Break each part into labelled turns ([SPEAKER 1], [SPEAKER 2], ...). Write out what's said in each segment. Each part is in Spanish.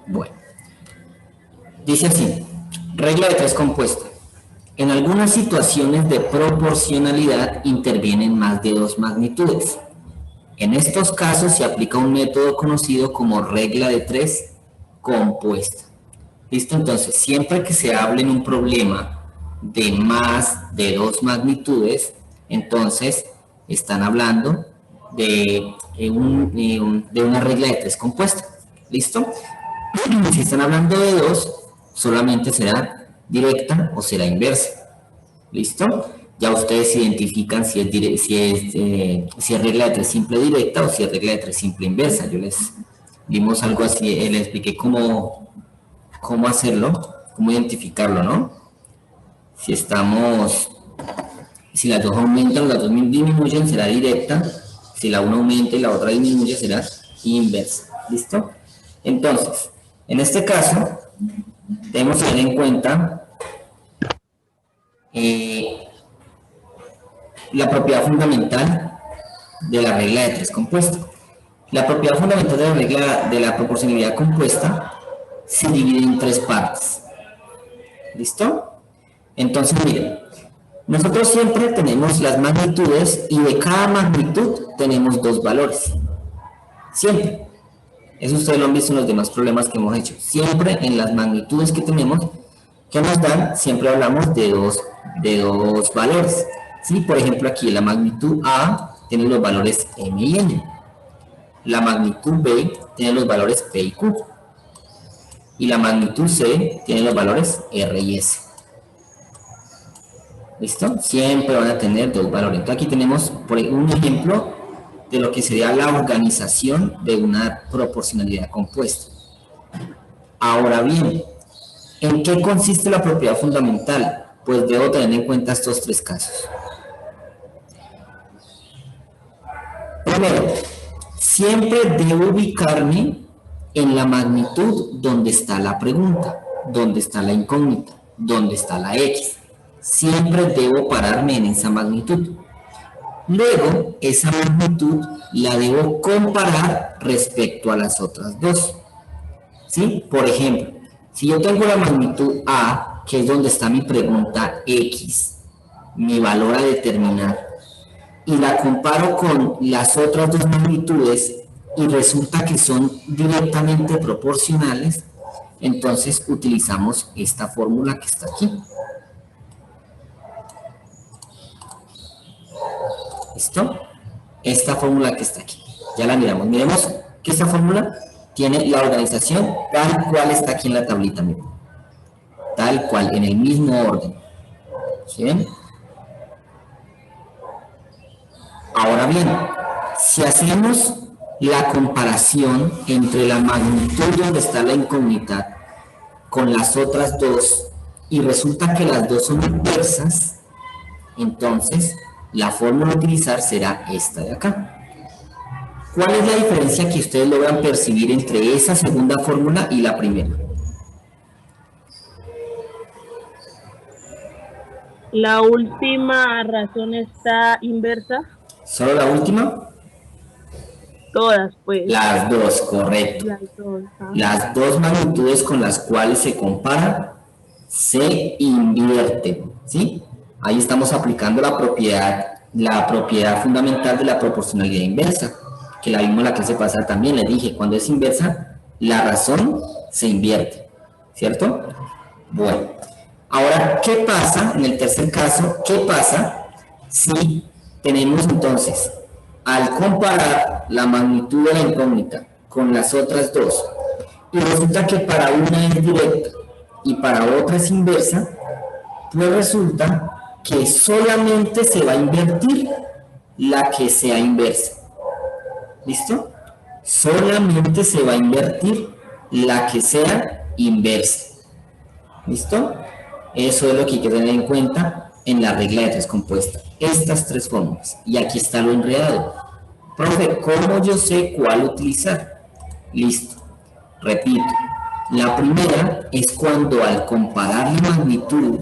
[SPEAKER 1] Bueno, dice así, regla de tres compuesta. En algunas situaciones de proporcionalidad intervienen más de dos magnitudes. En estos casos se aplica un método conocido como regla de tres compuesta. ¿Listo? Entonces, siempre que se hable en un problema de más de dos magnitudes, entonces están hablando de una regla de tres compuesta. ¿Listo? Si están hablando de dos, solamente será directa o será inversa. ¿Listo? Ya ustedes identifican si es regla de tres simple directa o si es regla de tres simple inversa. Yo les dimos algo así, les expliqué cómo hacerlo, cómo identificarlo, ¿no? Si las dos aumentan o las dos disminuyen, será directa. Si la una aumenta y la otra disminuye, será inversa. ¿Listo? Entonces, en este caso, debemos tener en cuenta la propiedad fundamental de la regla de tres compuesta. La propiedad fundamental de la regla de la proporcionalidad compuesta se divide en tres partes. ¿Listo? Entonces, miren, nosotros siempre tenemos las magnitudes y de cada magnitud tenemos dos valores. Siempre. Eso ustedes lo han visto en los demás problemas que hemos hecho. Siempre en las magnitudes que tenemos, que nos dan, siempre hablamos de dos valores. ¿Sí? Por ejemplo, aquí la magnitud A tiene los valores M y N. La magnitud B tiene los valores P y Q. Y la magnitud C tiene los valores R y S. ¿Listo? Siempre van a tener dos valores. Entonces aquí tenemos por un ejemplo de lo que sería la organización de una proporcionalidad compuesta. Ahora bien, ¿en qué consiste la propiedad fundamental? Pues debo tener en cuenta estos tres casos. Primero, siempre debo ubicarme en la magnitud donde está la pregunta, donde está la incógnita, donde está la X. Siempre debo pararme en esa magnitud. Luego, esa magnitud la debo comparar respecto a las otras dos. ¿Sí? Por ejemplo, si yo tengo la magnitud A, que es donde está mi pregunta X, mi valor a determinar, y la comparo con las otras dos magnitudes y resulta que son directamente proporcionales, entonces utilizamos esta fórmula que está aquí. ¿Listo? Esta fórmula que está aquí. Ya la miramos. Miremos que esta fórmula tiene la organización tal cual está aquí en la tablita. Miren. Tal cual, en el mismo orden. ¿Sí ven? Ahora bien, si hacemos la comparación entre la magnitud donde está la incógnita con las otras dos y resulta que las dos son inversas, entonces la fórmula a utilizar será esta de acá. ¿Cuál es la diferencia que ustedes logran percibir entre esa segunda fórmula y la primera?
[SPEAKER 2] La última razón está inversa.
[SPEAKER 1] ¿Solo la última?
[SPEAKER 2] Todas, pues.
[SPEAKER 1] Las dos, correcto. Las dos magnitudes con las cuales se compara se invierten, ¿sí? Ahí estamos aplicando la propiedad fundamental de la proporcionalidad inversa, que la vimos en la clase pasada también. Les dije, cuando es inversa, la razón se invierte, ¿cierto? Bueno, ahora, ¿qué pasa en el tercer caso? ¿Qué pasa si tenemos entonces, al comparar la magnitud de la incógnita con las otras dos, y resulta que para una es directa y para otra es inversa, pues resulta que solamente se va a invertir la que sea inversa. ¿Listo? Solamente se va a invertir la que sea inversa. ¿Listo? Eso es lo que hay que tener en cuenta en la regla de tres compuesta. Estas tres fórmulas. Y aquí está lo enredado. Profe, ¿cómo yo sé cuál utilizar? Listo. Repito. La primera es cuando al comparar la magnitud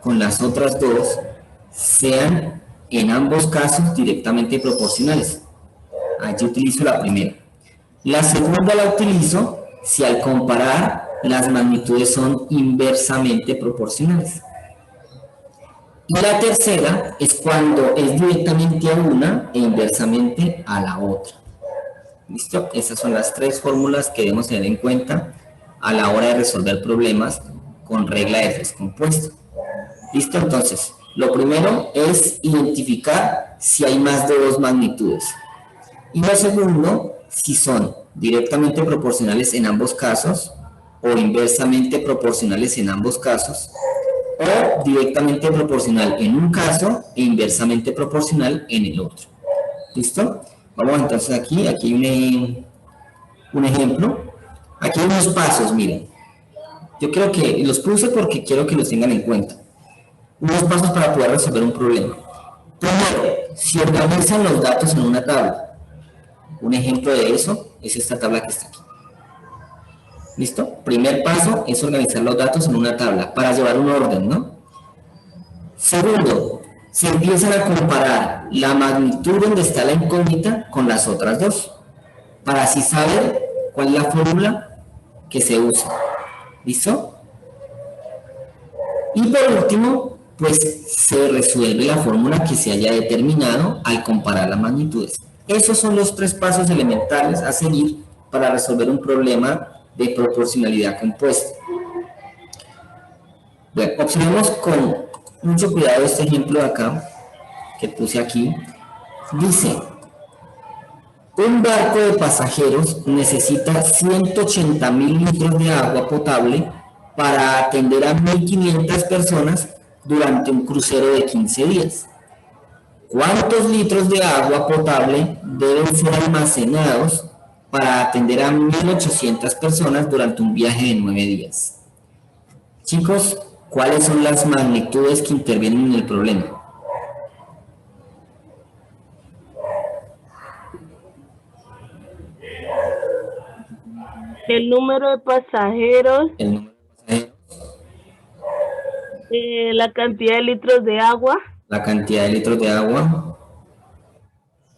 [SPEAKER 1] con las otras dos, sean en ambos casos directamente proporcionales. Allí utilizo la primera. La segunda la utilizo si al comparar las magnitudes son inversamente proporcionales. Y la tercera es cuando es directamente a una e inversamente a la otra. ¿Listo? Esas son las tres fórmulas que debemos tener en cuenta a la hora de resolver problemas con regla de tres compuesta. ¿Listo? Entonces, lo primero es identificar si hay más de dos magnitudes. Y lo segundo, si son directamente proporcionales en ambos casos o inversamente proporcionales en ambos casos, o directamente proporcional en un caso e inversamente proporcional en el otro. ¿Listo? Vamos entonces aquí hay un ejemplo. Aquí hay unos pasos, miren. Yo creo que los puse porque quiero que los tengan en cuenta. Unos pasos para poder resolver un problema. Primero, si organizan los datos en una tabla. Un ejemplo de eso es esta tabla que está aquí. ¿Listo? Primer paso es organizar los datos en una tabla para llevar un orden, ¿no? Segundo, se empiezan a comparar la magnitud donde está la incógnita con las otras dos, para así saber cuál es la fórmula que se usa. ¿Listo? Y por último, pues se resuelve la fórmula que se haya determinado al comparar las magnitudes. Esos son los tres pasos elementales a seguir para resolver un problema de proporcionalidad compuesta. Bueno, observemos con mucho cuidado este ejemplo de acá, que puse aquí. Dice, un barco de pasajeros necesita 180.000 litros de agua potable para atender a 1.500 personas durante un crucero de 15 días. ¿Cuántos litros de agua potable deben ser almacenados para atender a 1.800 personas durante un viaje de 9 días? Chicos, ¿cuáles son las magnitudes que intervienen en el problema?
[SPEAKER 2] El número de pasajeros,
[SPEAKER 1] El número de pasajeros,
[SPEAKER 2] la cantidad de litros de agua
[SPEAKER 1] la cantidad de litros de agua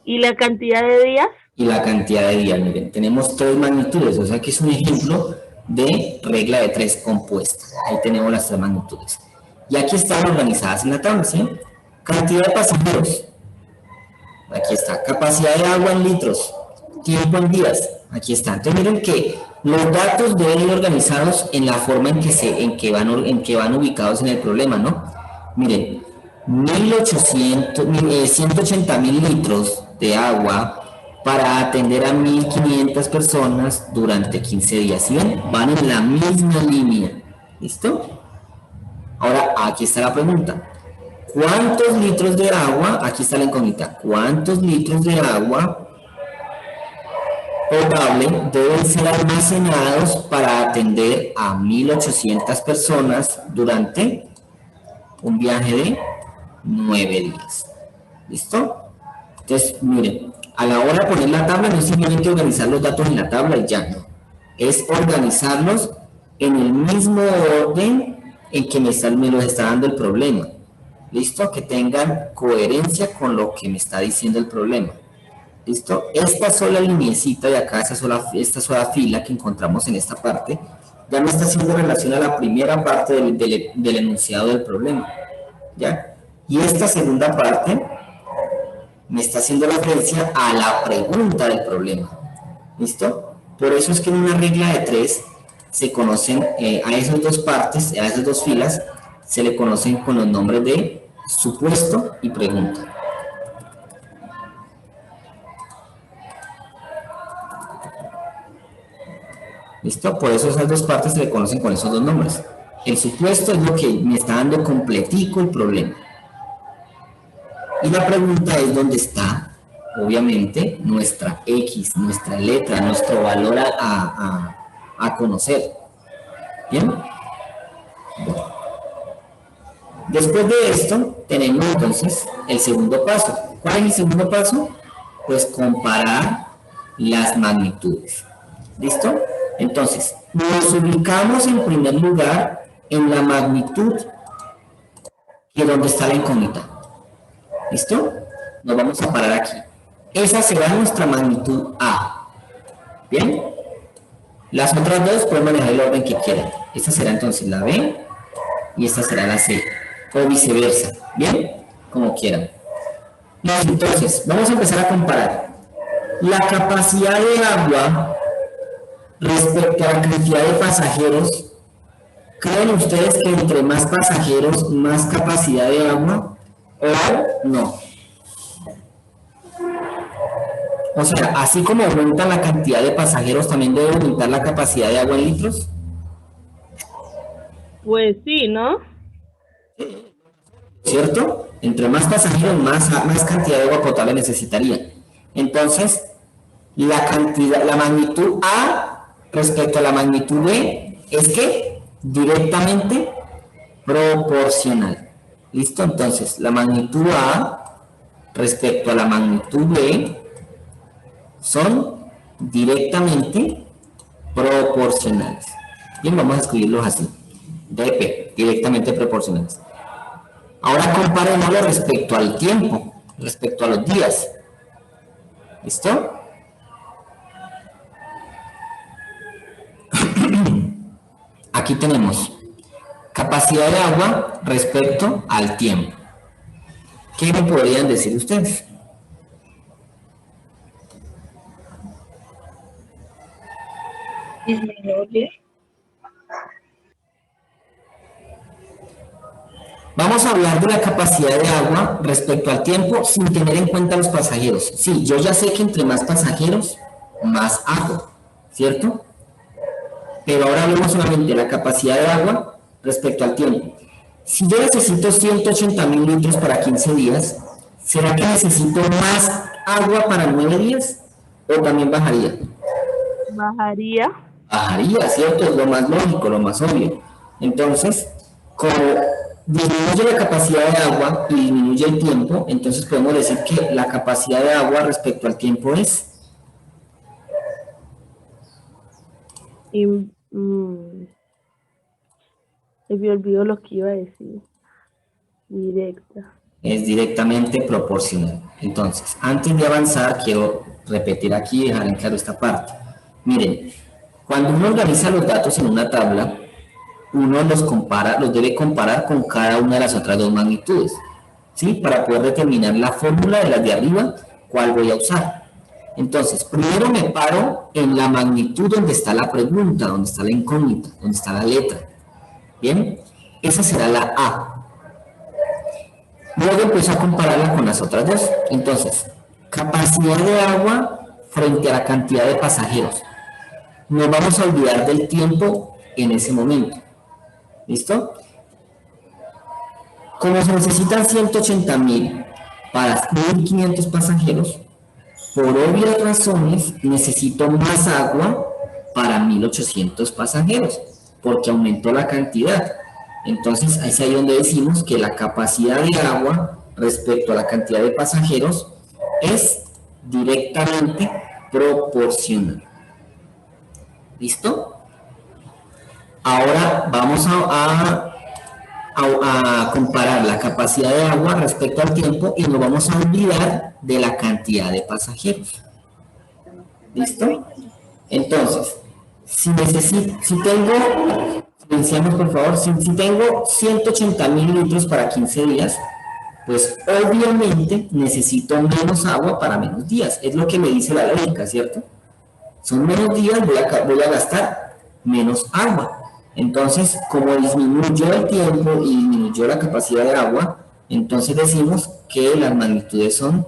[SPEAKER 2] y la cantidad de días.
[SPEAKER 1] y la cantidad de días. Miren, tenemos tres magnitudes, o sea que es un ejemplo de regla de tres compuesta. Ahí tenemos las tres magnitudes. Y aquí están organizadas en la tabla, ¿sí? Cantidad de pasajeros. Aquí está. Capacidad de agua en litros. Tiempo en días. Aquí está. Entonces miren que los datos deben ir organizados en la forma en que van ubicados en el problema, ¿no? Miren, 180.000 litros de agua para atender a 1.500 personas durante 15 días. ¿Sí ven? Van en la misma línea. ¿Listo? Ahora, aquí está la pregunta. ¿Cuántos litros de agua? Aquí está la incógnita. ¿Cuántos litros de agua potable deben ser almacenados para atender a 1.800 personas durante un viaje de 9 días? ¿Listo? Entonces, miren, a la hora de poner la tabla no es simplemente organizar los datos en la tabla y ya, no. Es organizarlos en el mismo orden en que me los está dando el problema. ¿Listo? Que tengan coherencia con lo que me está diciendo el problema. ¿Listo? Esta sola liniecita de acá, esta sola fila que encontramos en esta parte, ya me está haciendo relación a la primera parte del enunciado del problema. ¿Ya? Y esta segunda parte me está haciendo referencia a la pregunta del problema. ¿Listo? Por eso es que en una regla de tres se conocen a esas dos partes, a esas dos filas, se le conocen con los nombres de supuesto y pregunta. ¿Listo? Por eso esas dos partes se le conocen con esos dos nombres. El supuesto es lo que me está dando completico el problema. Y la pregunta es dónde está, obviamente, nuestra X, nuestra letra, nuestro valor a conocer. ¿Bien? Bueno. Después de esto, tenemos entonces el segundo paso. ¿Cuál es el segundo paso? Pues comparar las magnitudes. ¿Listo? Entonces, nos ubicamos en primer lugar en la magnitud que es donde está la incógnita. ¿Listo? Nos vamos a parar aquí. Esa será nuestra magnitud A. ¿Bien? Las otras dos pueden manejar el orden que quieran. Esta será entonces la B y esta será la C, o viceversa, ¿bien? Como quieran. Entonces, vamos a empezar a comparar. La capacidad de agua respecto a la cantidad de pasajeros, ¿creen ustedes que entre más pasajeros, más capacidad de agua o no? O sea, así como aumenta la cantidad de pasajeros, también debe aumentar la capacidad de agua en litros,
[SPEAKER 2] Pues sí, ¿no?
[SPEAKER 1] ¿cierto? Entre más pasajeros, más cantidad de agua potable necesitaría. Entonces, la cantidad, la magnitud A respecto a la magnitud B es que directamente proporcional. ¿Listo? Entonces, la magnitud A respecto a la magnitud B son directamente proporcionales. Bien, vamos a escribirlos así. DP, directamente proporcionales. Ahora comparémoslo respecto al tiempo, respecto a los días. ¿Listo? Aquí tenemos capacidad de agua respecto al tiempo. ¿Qué me podrían decir ustedes?
[SPEAKER 2] Disminuye.
[SPEAKER 1] Vamos a hablar de la capacidad de agua respecto al tiempo sin tener en cuenta los pasajeros. Sí, yo ya sé que entre más pasajeros, más agua, ¿cierto? Pero ahora hablemos solamente de la capacidad de agua respecto al tiempo. Si yo necesito 180.000 litros para 15 días, ¿será que necesito más agua para 9 días? ¿O también bajaría?
[SPEAKER 2] Bajaría.
[SPEAKER 1] Bajaría, ¿cierto? Es lo más lógico, lo más obvio. Entonces, como disminuye la capacidad de agua y disminuye el tiempo, entonces podemos decir que la capacidad de agua respecto al tiempo es
[SPEAKER 2] Y, mm, se me olvidó lo que iba a decir. Directa.
[SPEAKER 1] es directamente proporcional. Entonces, antes de avanzar, quiero repetir aquí y dejar en claro esta parte. Miren, cuando uno organiza los datos en una tabla, uno los compara, los debe comparar con cada una de las otras dos magnitudes, ¿sí? Para poder determinar la fórmula de las de arriba, cuál voy a usar. Entonces, primero me paro en la magnitud donde está la pregunta, donde está la incógnita, donde está la letra. ¿Bien? Esa será la A. Luego empiezo a compararla con las otras dos. Entonces, capacidad de agua frente a la cantidad de pasajeros. Nos vamos a olvidar del tiempo en ese momento. ¿Listo? Como se necesitan 180.000 para 1.500 pasajeros, por obvias razones necesito más agua para 1.800 pasajeros, porque aumentó la cantidad. Entonces, es ahí donde decimos que la capacidad de agua respecto a la cantidad de pasajeros es directamente proporcional. ¿Listo? Ahora vamos a comparar la capacidad de agua respecto al tiempo y nos vamos a olvidar de la cantidad de pasajeros. ¿Listo? Entonces, si tengo, silenciamos por favor, si tengo 180.000 litros para 15 días, pues obviamente necesito menos agua para menos días. Es lo que me dice la lógica, ¿cierto? Son menos días, voy a gastar menos agua. Entonces, como disminuyó el tiempo y disminuyó la capacidad de agua, entonces decimos que las magnitudes son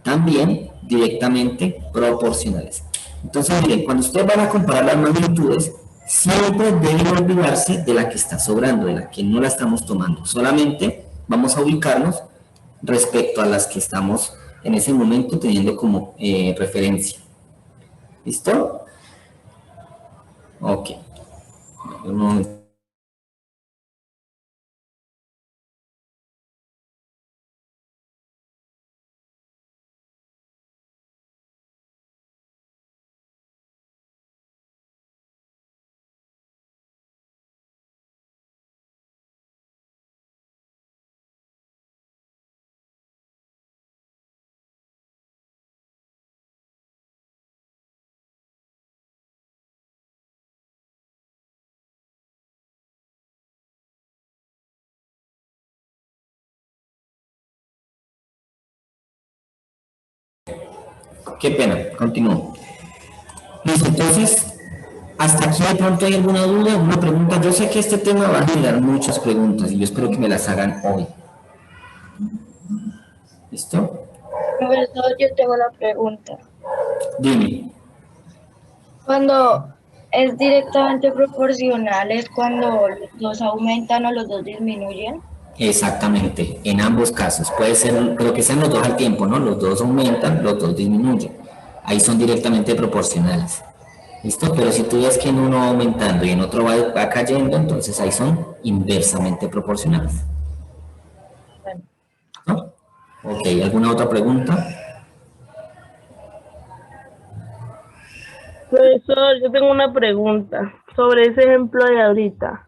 [SPEAKER 1] también directamente proporcionales. Entonces, miren, cuando ustedes van a comparar las magnitudes, siempre deben olvidarse de la que está sobrando, de la que no la estamos tomando. Solamente vamos a ubicarnos respecto a las que estamos en ese momento teniendo como referencia. ¿Listo? Ok. Un momento. Qué pena, continúo. Listo, entonces, hasta aquí de pronto hay alguna duda, alguna pregunta. Yo sé que este tema va a generar muchas preguntas y yo espero que me las hagan hoy. ¿Listo?
[SPEAKER 3] Profesor, yo tengo una pregunta.
[SPEAKER 1] Dime.
[SPEAKER 3] Cuando es directamente proporcional, ¿es cuando los dos aumentan o los dos disminuyen?
[SPEAKER 1] Exactamente, en ambos casos. Puede ser, pero que sean los dos al tiempo, ¿no? Los dos aumentan, los dos disminuyen. Ahí son directamente proporcionales. ¿Listo? Pero si tú ves que en uno va aumentando y en otro va cayendo, entonces ahí son inversamente proporcionales.
[SPEAKER 3] Bueno,
[SPEAKER 1] ¿No? Ok, ¿alguna otra pregunta?
[SPEAKER 2] Profesor, yo tengo una pregunta sobre ese ejemplo de ahorita.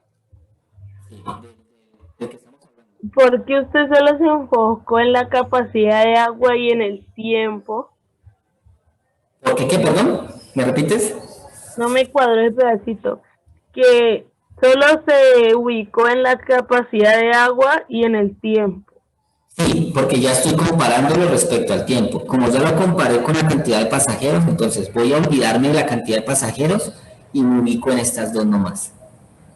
[SPEAKER 2] ¿Por qué usted solo se enfocó en la capacidad de agua y en el tiempo?
[SPEAKER 1] ¿Por qué qué, perdón? ¿Me repites?
[SPEAKER 2] No me cuadró el pedacito. Que solo se ubicó en la capacidad de agua y en el tiempo.
[SPEAKER 1] Sí, porque ya estoy comparándolo respecto al tiempo. Como ya lo comparé con la cantidad de pasajeros, entonces voy a olvidarme de la cantidad de pasajeros y me ubico en estas dos nomás.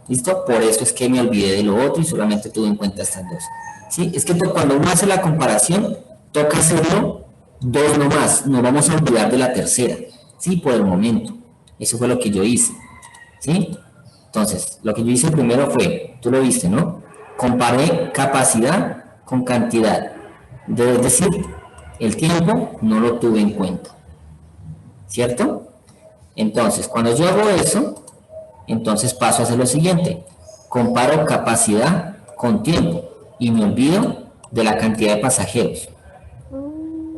[SPEAKER 1] ¿Listo? Por eso es que me olvidé de lo otro y solamente tuve en cuenta estas dos. ¿Sí? Es que cuando uno hace la comparación, toca hacerlo dos nomás. No vamos a olvidar de la tercera. ¿Sí? Por el momento. Eso fue lo que yo hice. ¿Sí? Entonces, lo que yo hice primero fue, tú lo viste, ¿no? Comparé capacidad con cantidad. Es decir, el tiempo no lo tuve en cuenta. ¿Cierto? Entonces, cuando yo hago eso, entonces paso a hacer lo siguiente. Comparo capacidad con tiempo y me olvido de la cantidad de pasajeros.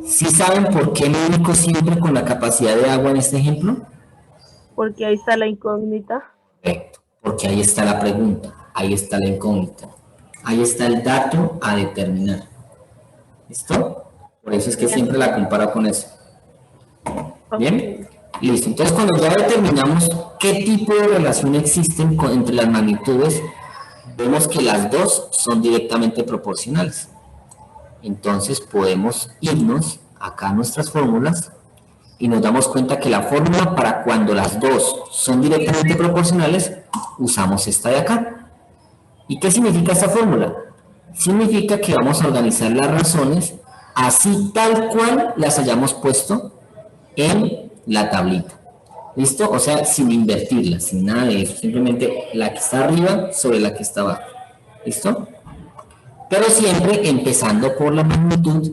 [SPEAKER 1] ¿Sí saben por qué me ubico siempre con la capacidad de agua en este ejemplo?
[SPEAKER 2] Porque ahí está la incógnita.
[SPEAKER 1] Correcto, porque ahí está la pregunta, ahí está la incógnita, ahí está el dato a determinar. ¿Listo? Por eso es que siempre la comparo con eso. ¿Bien? Listo. Entonces, cuando ya determinamos qué tipo de relación existen entre las magnitudes, vemos que las dos son directamente proporcionales. Entonces, podemos irnos acá a nuestras fórmulas y nos damos cuenta que la fórmula para cuando las dos son directamente proporcionales, usamos esta de acá. ¿Y qué significa esta fórmula? Significa que vamos a organizar las razones así tal cual las hayamos puesto en la tablita. ¿Listo? O sea, sin invertirla, sin nada de eso. Simplemente la que está arriba sobre la que está abajo. ¿Listo? Pero siempre empezando por la magnitud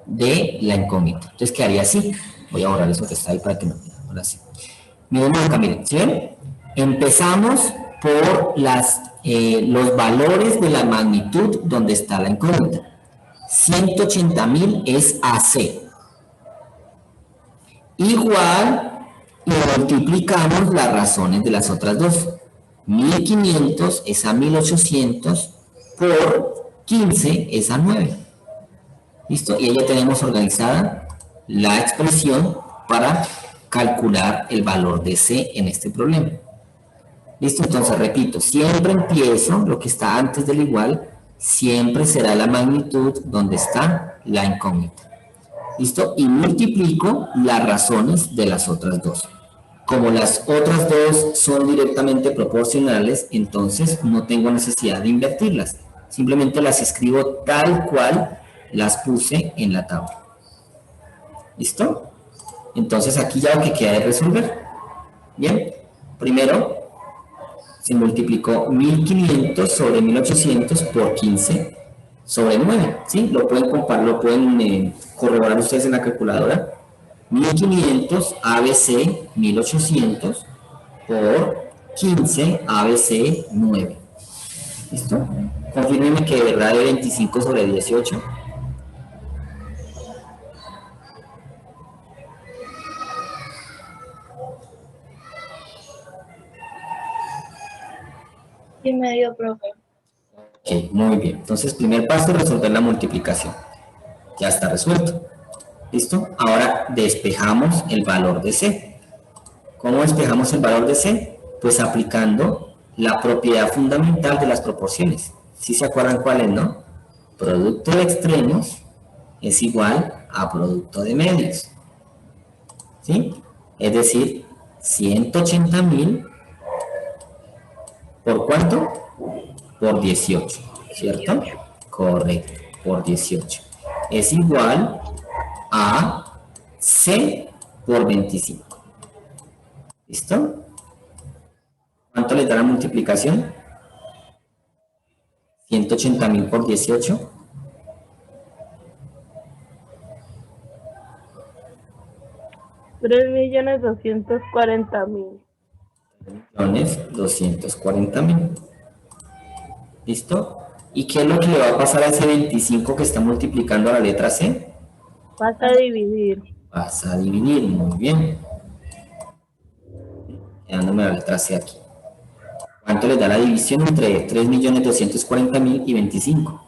[SPEAKER 1] de la incógnita. Entonces quedaría así. Voy a borrar eso que está ahí para que no. Ahora sí. Miren acá, miren. ¿Sí ven? Empezamos por los valores de la magnitud donde está la incógnita. 180.000 es AC. Igual, y multiplicamos las razones de las otras dos. 1500 es a 1800 por 15 es a 9. ¿Listo? Y ahí ya tenemos organizada la expresión para calcular el valor de C en este problema. ¿Listo? Entonces, repito, siempre empiezo lo que está antes del igual, siempre será la magnitud donde está la incógnita. ¿Listo? Y multiplico las razones de las otras dos. Como las otras dos son directamente proporcionales, entonces no tengo necesidad de invertirlas. Simplemente las escribo tal cual las puse en la tabla. ¿Listo? Entonces aquí ya lo que queda es resolver. Bien, primero se multiplicó 1500 sobre 1800 por 15 sobre 9, ¿sí? Lo pueden comparar, lo pueden corroborar ustedes en la calculadora. 1500 ABC 1800 por 15 ABC 9. ¿Listo? Confírmenme que de verdad es 25 sobre 18.
[SPEAKER 3] y medio, profe.
[SPEAKER 1] Ok, muy bien. Entonces, primer paso, resolver la multiplicación. Ya está resuelto. ¿Listo? Ahora despejamos el valor de C. ¿Cómo despejamos el valor de C? Pues aplicando la propiedad fundamental de las proporciones. ¿Sí se acuerdan cuál es, no? Producto de extremos es igual a producto de medios. ¿sí? Es decir, 180.000 ¿por cuánto? Por 18, ¿cierto? Correcto, por 18. Es igual a C por 25. ¿Listo? ¿Cuánto le da la multiplicación? 180.000 por 18.
[SPEAKER 2] 3.240.000.
[SPEAKER 1] 240.000. ¿Listo? ¿Y qué es lo que le va a pasar a ese 25 que está multiplicando a la letra C?
[SPEAKER 2] Vas a dividir.
[SPEAKER 1] Vas a dividir, muy bien. Quedándome la letra C aquí. ¿Cuánto le da la división entre 3.240.000 y 25?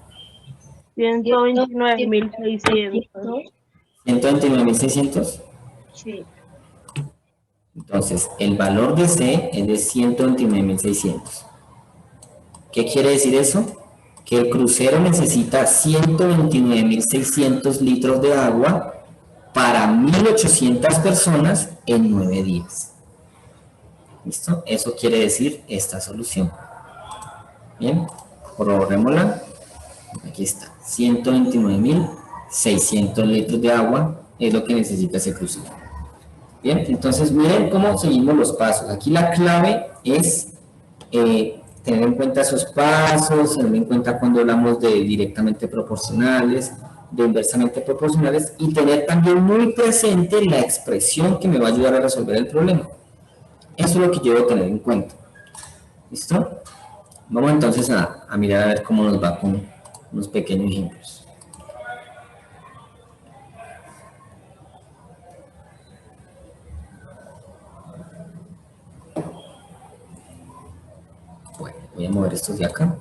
[SPEAKER 2] 129.600.
[SPEAKER 1] 129.600.
[SPEAKER 3] Sí.
[SPEAKER 1] Entonces, el valor de C es de 129.600. ¿Qué quiere decir eso? Que el crucero necesita 129.600 litros de agua para 1.800 personas en 9 días. ¿Listo? Eso quiere decir esta solución. Bien, corroborémosla. Aquí está, 129.600 litros de agua es lo que necesita ese crucero. Bien, entonces miren cómo seguimos los pasos. Aquí la clave es tener en cuenta esos pasos, tener en cuenta cuando hablamos de directamente proporcionales, de inversamente proporcionales, y tener también muy presente la expresión que me va a ayudar a resolver el problema. Eso es lo que yo debo tener en cuenta. ¿Listo? Vamos entonces a mirar a ver cómo nos va con unos pequeños ejemplos. Bueno, voy a mover estos de acá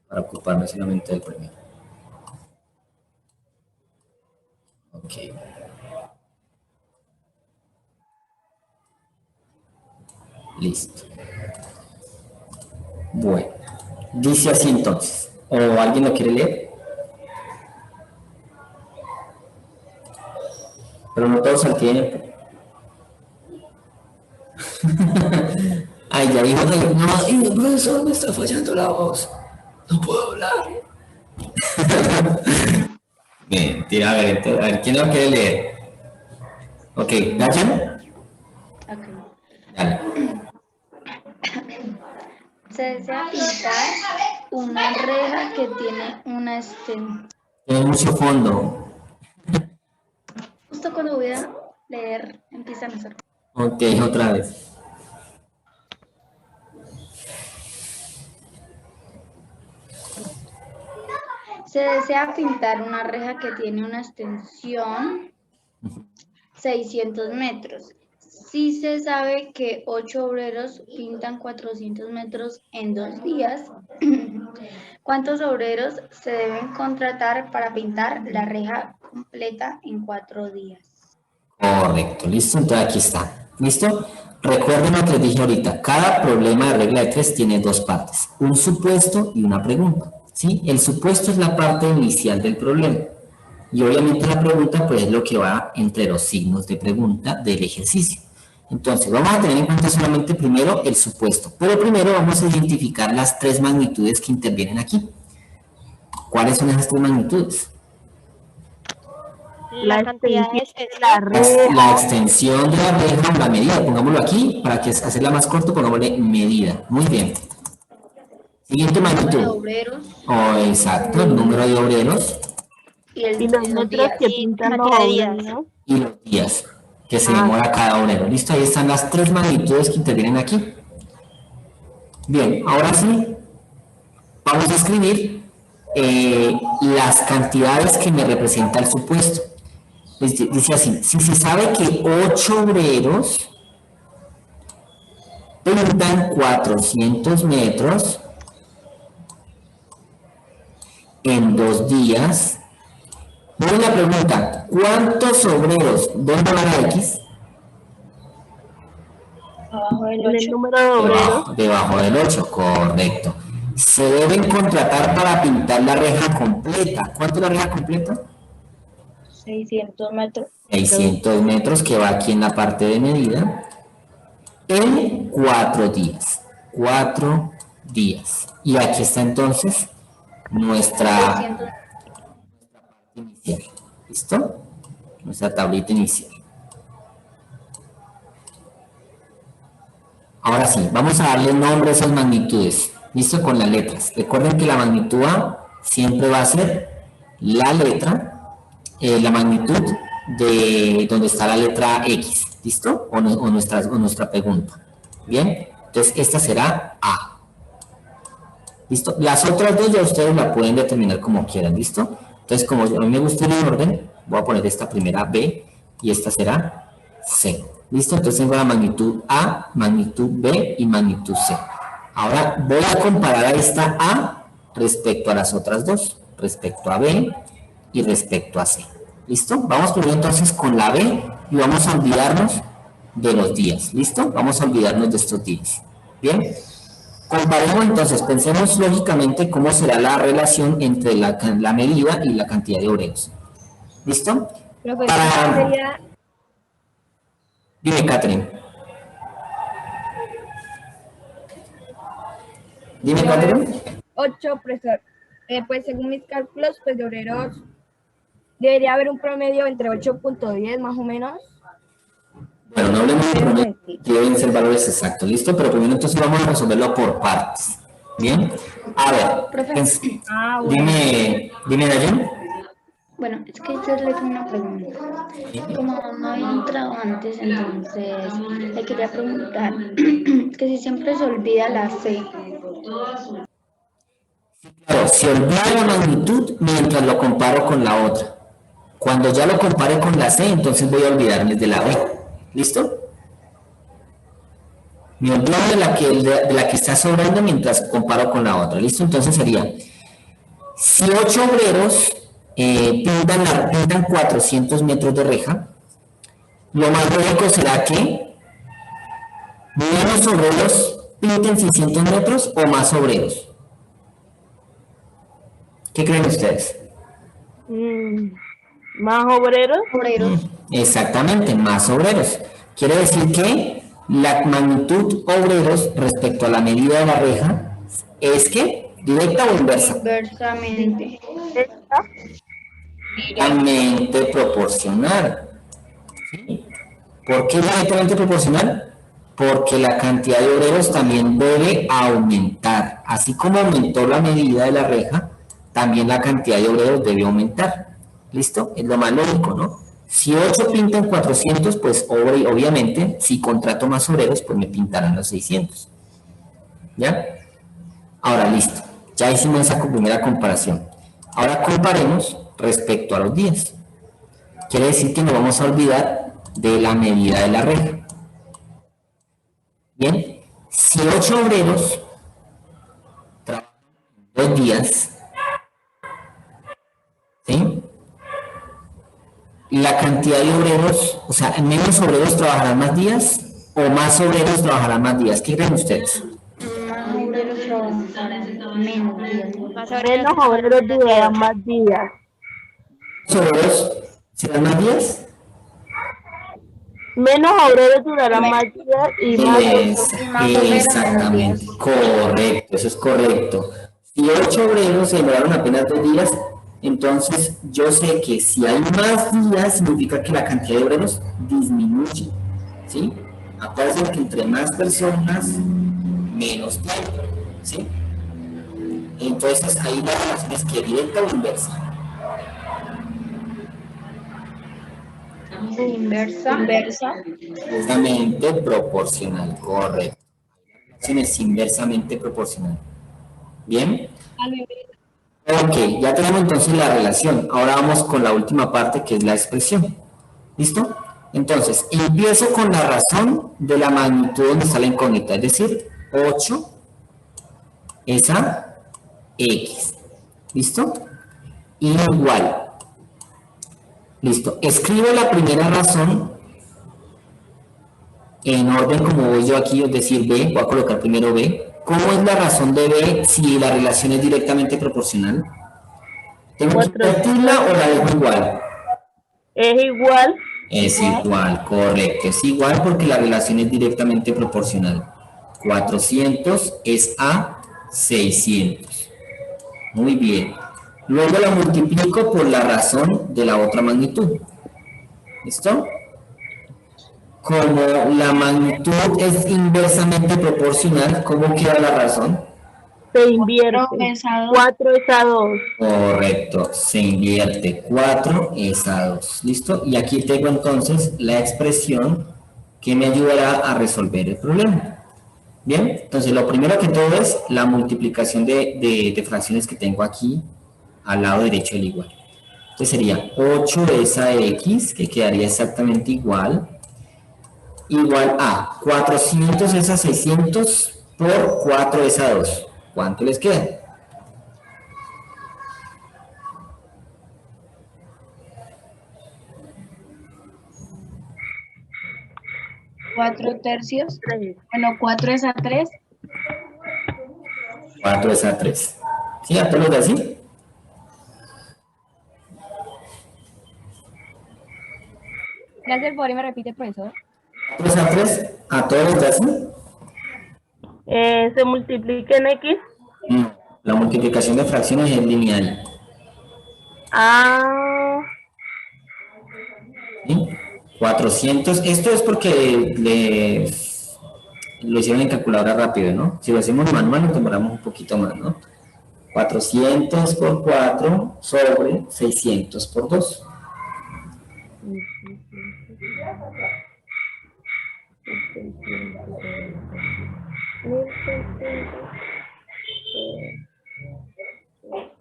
[SPEAKER 1] para ocuparme solamente del primero. Ok. Listo. Bueno, dice así entonces. ¿O alguien lo quiere leer? Pero no todos al tiempo. Ay, ya dijo, no, profesor, me está fallando la voz. No puedo hablar. Bien, tira, a ver, ¿quién lo quiere leer? Ok, ¿Dayan?
[SPEAKER 3] Ok.
[SPEAKER 1] Dale.
[SPEAKER 3] Se desea pintar una reja que tiene una extensión.
[SPEAKER 1] Tiene mucho fondo.
[SPEAKER 3] Justo cuando voy a leer, empieza a hacer.
[SPEAKER 1] Ok, otra vez.
[SPEAKER 3] Se desea pintar una reja que tiene una extensión 600 metros. Si se sabe que 8 obreros pintan 400 metros en 2 días, ¿cuántos obreros se deben contratar para pintar la reja completa en 4 días?
[SPEAKER 1] Correcto, listo, entonces aquí está. ¿Listo? Recuerden lo que les dije ahorita, cada problema de regla de 3 tiene dos partes, un supuesto y una pregunta. ¿Sí? El supuesto es la parte inicial del problema. Y obviamente la pregunta pues es lo que va entre los signos de pregunta del ejercicio. Entonces vamos a tener en cuenta solamente primero el supuesto, pero primero vamos a identificar las tres magnitudes que intervienen aquí. ¿Cuáles son esas tres magnitudes?
[SPEAKER 2] La cantidad de la
[SPEAKER 1] La extensión de la reja o la medida, pongámoslo aquí, para que hacerla más corto, pongámosle medida. Muy bien. Siguiente magnitud.
[SPEAKER 3] Obreros.
[SPEAKER 1] Oh, exacto, el número de obreros.
[SPEAKER 2] y los metros que pintan los obreros.
[SPEAKER 1] Y los días que se demora cada obrero. Listo, ahí están las tres magnitudes que intervienen aquí. Bien, ahora sí, vamos a escribir las cantidades que me representa el supuesto. Dice así, si se sabe que 8 obreros pintan 400 metros en 2 días, bueno, la pregunta, ¿cuántos obreros? ¿Dónde va la X?
[SPEAKER 3] Abajo del
[SPEAKER 2] En el
[SPEAKER 3] 8.
[SPEAKER 2] número de obreros.
[SPEAKER 1] Debajo del 8, correcto. Se deben contratar para pintar la reja completa. ¿Cuánto es la reja completa?
[SPEAKER 3] 600 metros.
[SPEAKER 1] 600 metros que va aquí en la parte de medida en 4 días. 4 días. Y aquí está entonces nuestra
[SPEAKER 3] 600.
[SPEAKER 1] inicial. ¿Listo? Nuestra tablita inicial. Ahora sí, vamos a darle nombre a esas magnitudes. ¿Listo? Con las letras. Recuerden que la magnitud A siempre va a ser la letra, la magnitud de donde está la letra X. ¿Listo? O nuestra pregunta. Bien. Entonces, esta será A. ¿Listo? Las otras dos ya ustedes la pueden determinar como quieran. ¿Listo? Entonces, como a mí me gusta el orden, voy a poner esta primera B y esta será C. ¿Listo? Entonces tengo la magnitud A, magnitud B y magnitud C. Ahora voy a comparar a esta A respecto a las otras dos, respecto a B y respecto a C. ¿Listo? Vamos primero entonces con la B y vamos a olvidarnos de los días. ¿Listo? Vamos a olvidarnos de estos días. ¿Bien? Comparemos entonces, pensemos lógicamente cómo será la relación entre la medida y la cantidad de obreros. ¿Listo?
[SPEAKER 4] Sería
[SPEAKER 1] Dime, Catherine. Dime, Catherine.
[SPEAKER 4] 8, profesor. Pues según mis cálculos, pues de obreros debería haber un promedio entre 8.10 más o menos.
[SPEAKER 1] Bueno, no hablemos de promedio, que deben ser valores exactos, ¿listo? Pero primero entonces vamos a resolverlo por partes. ¿Bien? A ver,
[SPEAKER 4] Bueno.
[SPEAKER 1] dime, Dayan.
[SPEAKER 3] Bueno, es que yo le tengo una pregunta. Como no había entrado antes, entonces le quería preguntar que si siempre se olvida la C.
[SPEAKER 1] Claro, se olvida la magnitud mientras lo comparo con la otra. Cuando ya lo compare con la C, entonces voy a olvidarme de la B. ¿Listo? Me olvido de la que está sobrando mientras comparo con la otra. ¿Listo? Entonces sería, si 8 obreros pintan 400 metros de reja, lo más lógico será que menos obreros pinten 600 metros o más obreros. ¿Qué creen ustedes?
[SPEAKER 2] ¿Más obreros?
[SPEAKER 1] Exactamente, más obreros. Quiere decir que la magnitud obreros respecto a la medida de la reja es que directa o inversa.
[SPEAKER 3] Inversamente.
[SPEAKER 1] Directamente proporcional. ¿Sí? ¿Por qué directamente proporcional? Porque la cantidad de obreros también debe aumentar. Así como aumentó la medida de la reja, también la cantidad de obreros debe aumentar. ¿Listo? Es lo más lógico, ¿no? Si 8 pintan 400, pues obviamente, si contrato más obreros, pues me pintarán los 600. ¿Ya? Ahora, listo. Ya hicimos esa primera comparación. Ahora comparemos respecto a los días. Quiere decir que nos vamos a olvidar de la medida de la reja. Bien, si 8 obreros trabajan 2 días, ¿sí? La cantidad de obreros, o sea, menos obreros trabajarán más días o más obreros trabajarán más días. ¿Qué creen ustedes?
[SPEAKER 3] Más obreros trabajarán menos días.
[SPEAKER 2] Menos obreros durarán más días.
[SPEAKER 1] ¿Los obreros serán más días?
[SPEAKER 2] Menos obreros durarán más días y más
[SPEAKER 1] Exactamente, correcto, eso es correcto. Si 8 obreros se demoraron apenas 2 días, entonces yo sé que si hay más días significa que la cantidad de obreros disminuye, ¿sí? Acuérdense que entre más personas, menos tiempo, ¿sí? Entonces ahí la relación es que directa o inversa.
[SPEAKER 3] Inversa.
[SPEAKER 1] Inversamente proporcional, correcto. La relación es inversamente proporcional. ¿Bien? Ok, ya tenemos entonces la relación. Ahora vamos con la última parte que es la expresión. ¿Listo? Entonces, empiezo con la razón de la magnitud donde está la incógnita, es decir, 8 es a X. ¿Listo? Igual. Listo. Escribo la primera razón en orden como voy yo aquí, es decir, B. Voy a colocar primero B. ¿Cómo es la razón de B si la relación es directamente proporcional? ¿Tengo que invertirla o la dejo igual?
[SPEAKER 2] Es igual.
[SPEAKER 1] Es igual, correcto. Es igual porque la relación es directamente proporcional. 400 es a 600. Muy bien. Luego la multiplico por la razón de la otra magnitud. ¿Listo? Como la magnitud es inversamente proporcional, ¿cómo queda la razón?
[SPEAKER 2] Se invierte. 4 es a 2.
[SPEAKER 1] Correcto, se invierte. 4 es a 2. ¿Listo? Y aquí tengo entonces la expresión que me ayudará a resolver el problema. Bien, entonces lo primero que todo es la multiplicación de fracciones que tengo aquí al lado derecho del igual. Entonces sería 8 es a x, que quedaría exactamente igual a 400 es a 600 por 4 es a 2. ¿Cuánto les queda?
[SPEAKER 3] 4/3. Bueno, 4 es a 3.
[SPEAKER 1] 4 es a 3. ¿Sí? ¿A todos los de así?
[SPEAKER 4] ¿Me hace el favor y me repite, profesor?
[SPEAKER 1] 4 es a 3. ¿A todos los de así?
[SPEAKER 2] Se multiplica en X.
[SPEAKER 1] La multiplicación de fracciones es lineal.
[SPEAKER 2] Ah,
[SPEAKER 1] ¿Sí? 400. Esto es porque lo hicieron en calculadora rápido, ¿no? Si lo hacemos manual nos demoramos un poquito más, ¿no? 400 por 4 sobre 600 por 2.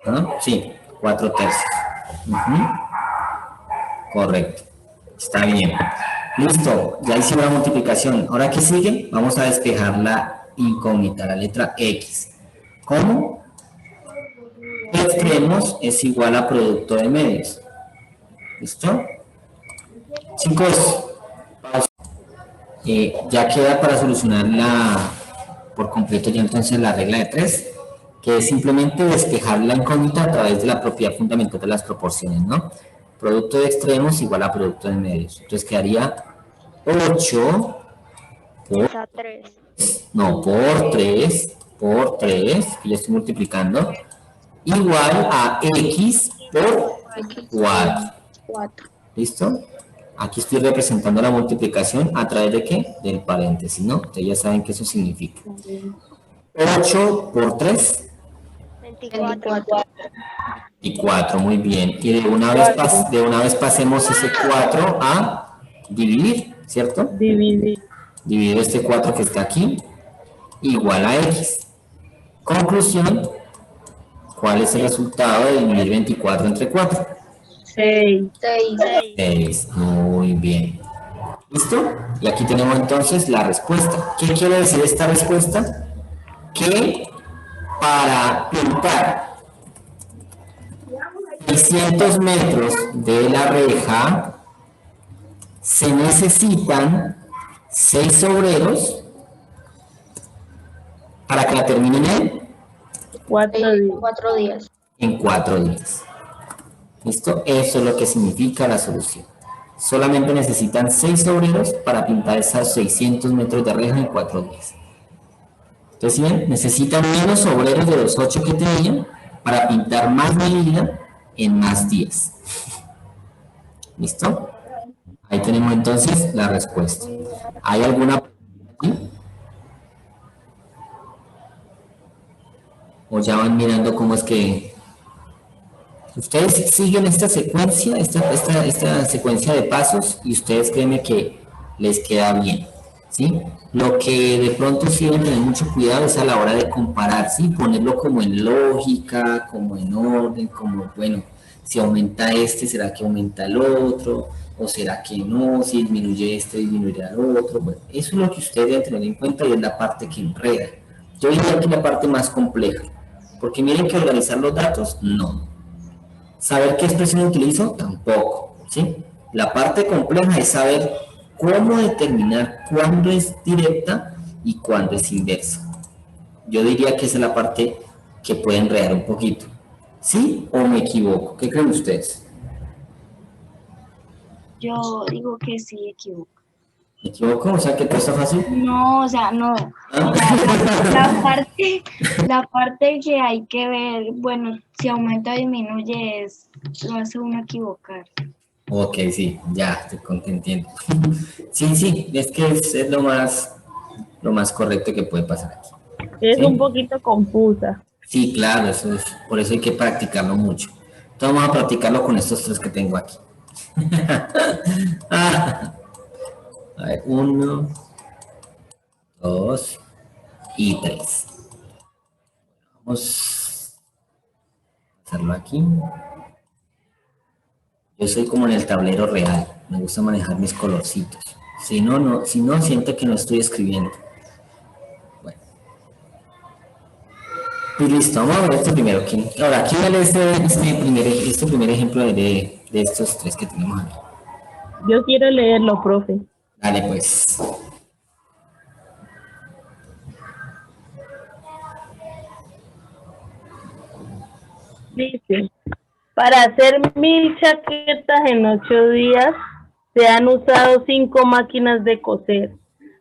[SPEAKER 1] ¿Ah? Sí, 4/3. Correcto. Está bien. Listo, ya hicimos la multiplicación. Ahora, ¿qué sigue? Vamos a despejar la incógnita, la letra X. ¿Cómo? Extremos es igual a producto de medios. ¿Listo? Chicos, pausa. Ya queda para solucionar por completo ya entonces la regla de 3, que es simplemente despejar la incógnita a través de la propiedad fundamental de las proporciones, ¿no? Producto de extremos igual a producto de medios. Entonces quedaría 8 por
[SPEAKER 3] 3.
[SPEAKER 1] No, por 3, que ya estoy multiplicando, igual a x por 4. ¿Listo? Aquí estoy representando la multiplicación a través de ¿qué? Del paréntesis, ¿no? Ustedes ya saben qué eso significa. 8 por 3. 24, muy bien. Y de una vez pasemos ese 4 a dividir, ¿cierto? Dividir este 4 que está aquí, igual a x. Conclusión, ¿cuál es el resultado de dividir 24 entre 4?
[SPEAKER 2] 6.
[SPEAKER 1] 6, muy bien. ¿Listo? Y aquí tenemos entonces la respuesta. ¿Qué quiere decir esta respuesta? Que para pintar 600 metros de la reja se necesitan 6 obreros para que la terminen en
[SPEAKER 3] 4 días.
[SPEAKER 1] En 4 días. ¿Listo? Eso es lo que significa la solución. Solamente necesitan 6 obreros para pintar esos 600 metros de reja en 4 días. Entonces, bien, necesitan menos obreros de los 8 que tenían para pintar más medida en más días. ¿Listo? Ahí tenemos entonces la respuesta. ¿Hay alguna pregunta? ¿O ya van mirando cómo es que ustedes siguen esta secuencia, esta secuencia de pasos y ustedes créanme que les queda bien, ¿sí? Lo que de pronto sí deben tener mucho cuidado es a la hora de comparar, ¿sí? Ponerlo como en lógica, como en orden, como, bueno, si aumenta este, ¿será que aumenta el otro? ¿O será que no? Si disminuye este, disminuirá el otro. Bueno, eso es lo que ustedes deben tener en cuenta y es la parte que enreda. Yo diría que es la parte más compleja, porque miren que organizar los datos, no. ¿Saber qué expresión utilizo? Tampoco, ¿sí? La parte compleja es saber cómo determinar cuándo es directa y cuándo es inversa. Yo diría que esa es la parte que puede enredar un poquito. ¿Sí o me equivoco? ¿Qué creen ustedes?
[SPEAKER 3] Yo digo que sí equivoco.
[SPEAKER 1] ¿Me equivoco? O sea, que todo está fácil.
[SPEAKER 3] No, o sea, no. La parte que hay que ver, bueno, si aumenta o disminuye, lo hace uno equivocar.
[SPEAKER 1] Ok, sí, ya, te entiendo. Sí, sí, es que es lo más correcto que puede pasar aquí.
[SPEAKER 2] Es
[SPEAKER 1] ¿Sí?
[SPEAKER 2] un poquito confusa.
[SPEAKER 1] Sí, claro, eso es, por eso hay que practicarlo mucho. Entonces vamos a practicarlo con estos tres que tengo aquí. Ah, a ver, 1, 2 y 3. Vamos a hacerlo aquí. Yo soy como en el tablero real, me gusta manejar mis colorcitos. Si no, siento que no estoy escribiendo. Bueno, y listo, vamos a ver esto primero. Ahora, ¿quién lee este primer ejemplo de estos tres que tenemos aquí?
[SPEAKER 2] Yo quiero leerlo, profe.
[SPEAKER 1] Dale, pues.
[SPEAKER 2] Dice, para hacer 1000 chaquetas en 8 días, se han usado 5 máquinas de coser.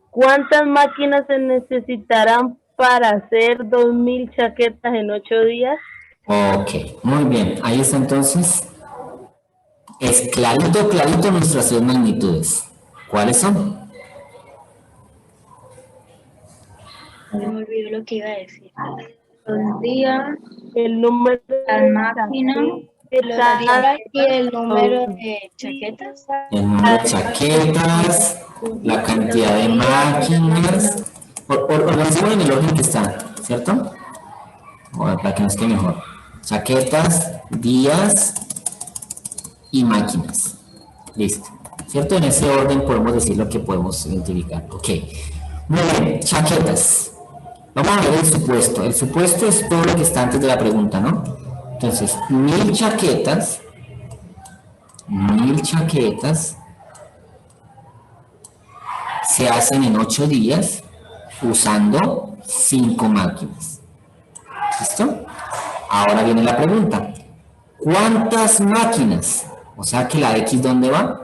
[SPEAKER 2] ¿Cuántas máquinas se necesitarán para hacer 2000 chaquetas en 8 días?
[SPEAKER 1] Ok, muy bien. Ahí está entonces. Es clarito nuestras tres magnitudes. ¿Cuáles son?
[SPEAKER 3] Me olvidó lo que iba a decir. Los días,
[SPEAKER 2] El número
[SPEAKER 3] las máquinas, los días y el número de chaquetas.
[SPEAKER 1] El número de chaquetas, la cantidad de máquinas. Organizamos en el orden que está, ¿cierto? Bueno, para que nos quede mejor. Chaquetas, días y máquinas. Listo. ¿Cierto? En ese orden podemos decir lo que podemos identificar. Ok. Muy bien, chaquetas. Vamos a ver el supuesto. El supuesto es todo lo que está antes de la pregunta, ¿no? Entonces, 1000 chaquetas se hacen en 8 días usando 5 máquinas. ¿Listo? Ahora viene la pregunta. ¿Cuántas máquinas? O sea que la X, ¿dónde va?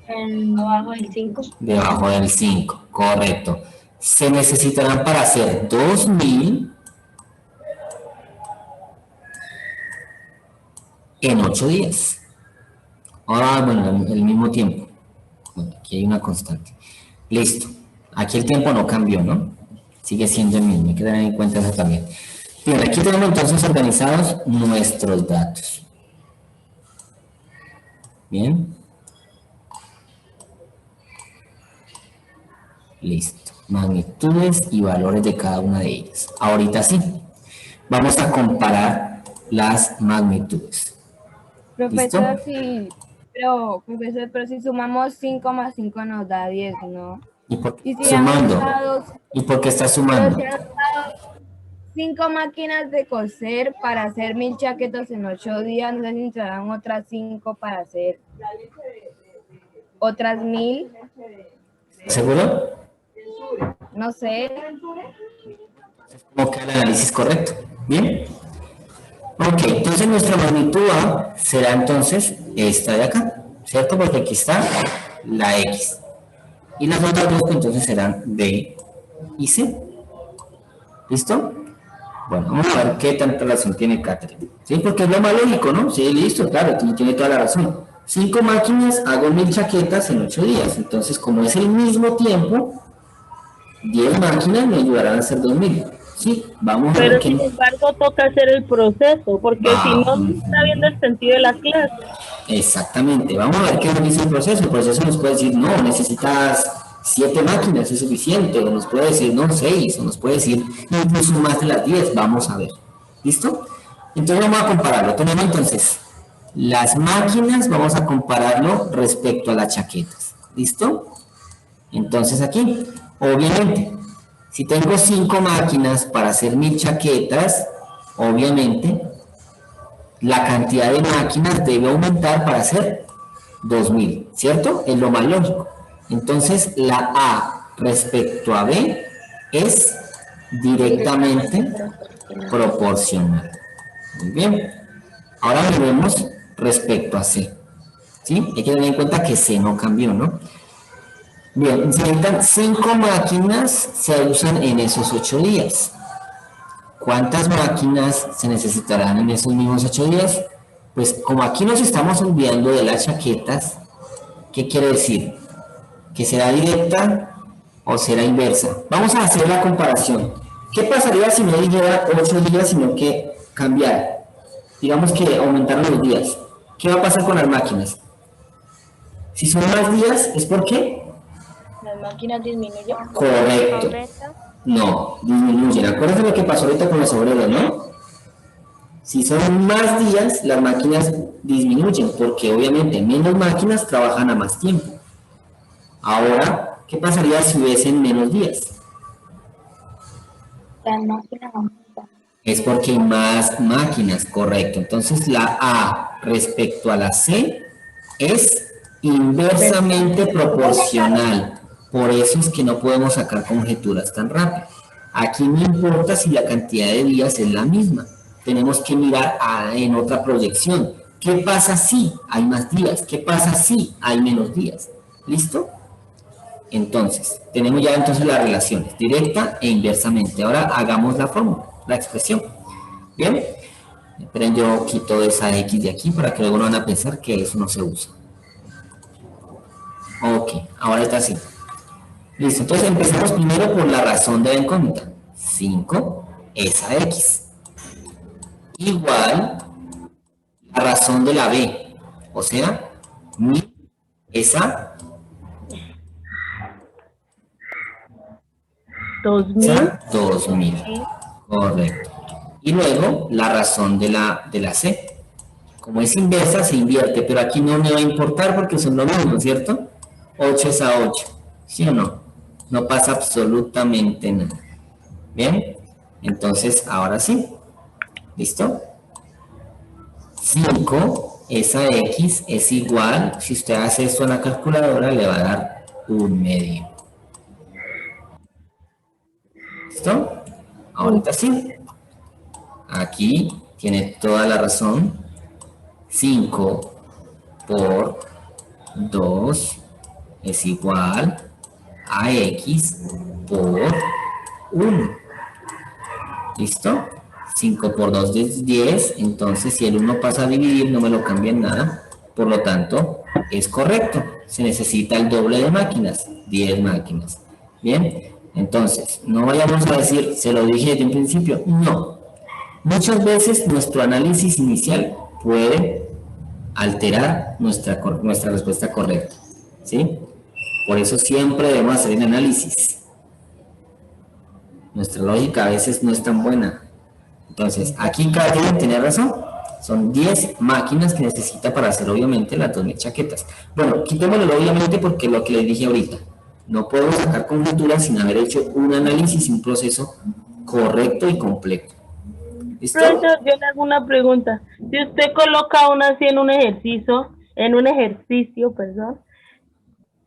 [SPEAKER 3] Debajo del 5.
[SPEAKER 1] Debajo del 5, correcto. Se necesitarán para hacer 2000 en 8 días. Ahora, bueno, el mismo tiempo. Bueno, aquí hay una constante. Listo. Aquí el tiempo no cambió, ¿no? Sigue siendo el mismo. Hay que tener en cuenta eso también. Bien, aquí tenemos entonces organizados nuestros datos. Bien. Listo. Magnitudes y valores de cada una de ellas. Ahorita sí. Vamos a comparar las magnitudes.
[SPEAKER 4] Profesor, pero si sumamos 5 más 5 nos da 10, ¿no?
[SPEAKER 1] ¿Y por qué
[SPEAKER 4] Y si
[SPEAKER 1] sumando?
[SPEAKER 4] han
[SPEAKER 1] ¿Y por qué está sumando?
[SPEAKER 4] 5 máquinas de coser para hacer 1000 chaquetas en 8 días, no sé si necesitarán otras 5 para hacer otras 1000,
[SPEAKER 1] ¿Seguro?
[SPEAKER 4] no sé.
[SPEAKER 1] ¿Cómo queda el análisis correcto? ¿Bien? Ok, entonces nuestra magnitud A será entonces esta de acá, ¿cierto? Porque aquí está la X. Y las otras dos entonces serán B y C. ¿Listo? Bueno, vamos a ver qué tanta relación tiene Catherine. ¿Sí? Porque es lo más lógico, ¿no? Sí, listo, claro, tiene toda la razón. 5 máquinas, hago 1000 chaquetas en 8 días. Entonces, como es el mismo tiempo, 10 máquinas me ayudarán a hacer 2000. Sí, vamos a ver
[SPEAKER 2] Pero
[SPEAKER 1] qué...
[SPEAKER 2] sin embargo toca hacer el proceso, porque si no, no está viendo el sentido de la clase.
[SPEAKER 1] Exactamente, vamos a ver qué nos dice el proceso. El proceso nos puede decir, no, necesitas 7 máquinas, es suficiente, o nos puede decir, no, 6, o nos puede decir incluso más de las 10, vamos a ver. ¿Listo? Entonces vamos a compararlo. Tenemos entonces las máquinas, vamos a compararlo respecto a las chaquetas. ¿Listo? Entonces aquí, obviamente, si tengo 5 máquinas para hacer 1000 chaquetas, obviamente, la cantidad de máquinas debe aumentar para hacer 2000, ¿cierto? Es lo más lógico. Entonces, la A respecto a B es directamente proporcional. Muy bien. Ahora vemos respecto a C. ¿Sí? Hay que tener en cuenta que C no cambió, ¿no? Bien, se necesitan 5 máquinas, se usan en esos 8 días. ¿Cuántas máquinas se necesitarán en esos mismos 8 días? Pues como aquí nos estamos olvidando de las chaquetas, ¿qué quiere decir? ¿Que será directa o será inversa? Vamos a hacer la comparación. ¿Qué pasaría si no dijera 8 días, sino que cambiara? Digamos que aumentaron los días. ¿Qué va a pasar con las máquinas? Si son más días, ¿es por qué?
[SPEAKER 4] Las máquinas disminuyen.
[SPEAKER 1] Correcto. No, disminuyen. Acuérdense lo que pasó ahorita con los obreros, ¿no? Si son más días, las máquinas disminuyen, porque obviamente menos máquinas trabajan a más tiempo. Ahora, ¿qué pasaría si hubiesen menos días?
[SPEAKER 3] Las máquinas aumentan.
[SPEAKER 1] Es porque hay más máquinas, correcto. Entonces la A respecto a la C es inversamente proporcional. Por eso es que no podemos sacar conjeturas tan rápido. Aquí no importa si la cantidad de días es la misma. Tenemos que mirar en otra proyección. ¿Qué pasa si hay más días? ¿Qué pasa si hay menos días? ¿Listo? Entonces, tenemos ya entonces las relaciones, directa e inversamente. Ahora hagamos la fórmula, la expresión. ¿Bien? Esperen, yo quito esa X de aquí para que luego no van a pensar que eso no se usa. Ok, ahora está así. Listo, entonces empezamos primero por la razón de la incógnita. 5 esa X. Igual la razón de la B. O sea, mi esa
[SPEAKER 2] 2000.
[SPEAKER 1] 2000. Correcto. Y luego la razón de la C. Como es inversa, se invierte, pero aquí no me va a importar porque son lo mismo, ¿cierto? 8 es a 8, ¿sí o no? No pasa absolutamente nada. ¿Bien? Entonces, ahora sí. ¿Listo? 5, esa X es igual, si usted hace esto en la calculadora, le va a dar 1/2. ¿Listo? Ahorita sí. Aquí tiene toda la razón. 5 por 2 es igual a X por 1. ¿Listo? 5 por 2 es 10, entonces si el 1 pasa a dividir no me lo cambia en nada, por lo tanto es correcto. Se necesita el doble de máquinas, 10 máquinas. Bien, entonces no vayamos a decir, se lo dije desde un principio, no. Muchas veces nuestro análisis inicial puede alterar nuestra respuesta correcta, ¿sí? Por eso siempre debemos hacer el análisis. Nuestra lógica a veces no es tan buena. Entonces, aquí cada quien tiene razón. Son 10 máquinas que necesita para hacer, obviamente, las 2000 chaquetas. Bueno, quitémoslo, obviamente, porque lo que les dije ahorita. No podemos sacar conjeturas sin haber hecho un análisis y un proceso correcto y completo. ¿Listo?
[SPEAKER 2] Profesor, yo le hago una pregunta. Si usted coloca una así en un ejercicio, perdón,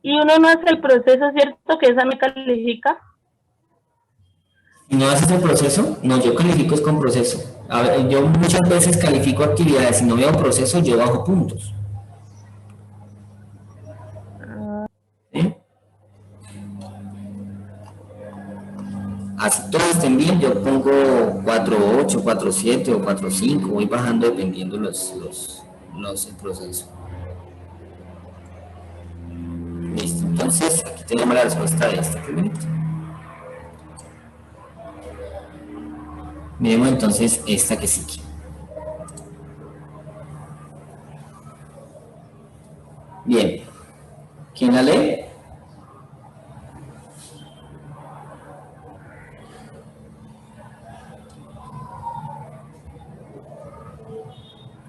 [SPEAKER 2] y uno no hace el proceso, ¿cierto? Que esa no califica.
[SPEAKER 1] Si no haces el proceso, no, yo califico es con proceso. A ver, yo muchas veces califico actividades, si no veo proceso, yo bajo puntos. ¿Sí? Así todos estén bien, yo pongo 4.8, 4.7 o 4.5, voy bajando dependiendo el proceso. Listo, entonces aquí tenemos la respuesta de esta pregunta. Miremos entonces esta que sigue. Bien, ¿quién la lee?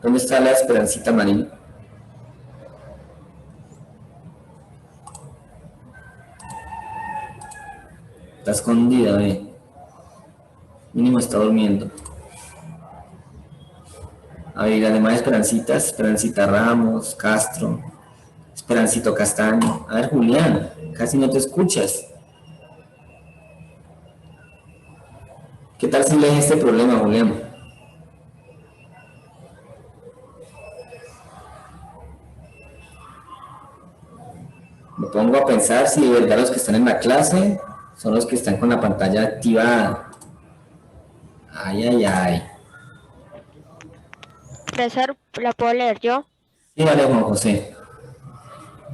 [SPEAKER 1] ¿Dónde está la esperancita amarilla? Está escondida, ve. Mínimo está durmiendo. A ver, además de Esperancitas, Esperancita Ramos, Castro, Esperancito Castaño. A ver, Julián, casi no te escuchas. ¿Qué tal si lees este problema, Julián? pongo a pensar si de verdad los que están en la clase son los que están con la pantalla activada. Ay, ay, ay.
[SPEAKER 5] Profesor, ¿la puedo leer yo?
[SPEAKER 1] Sí, vale, Juan José.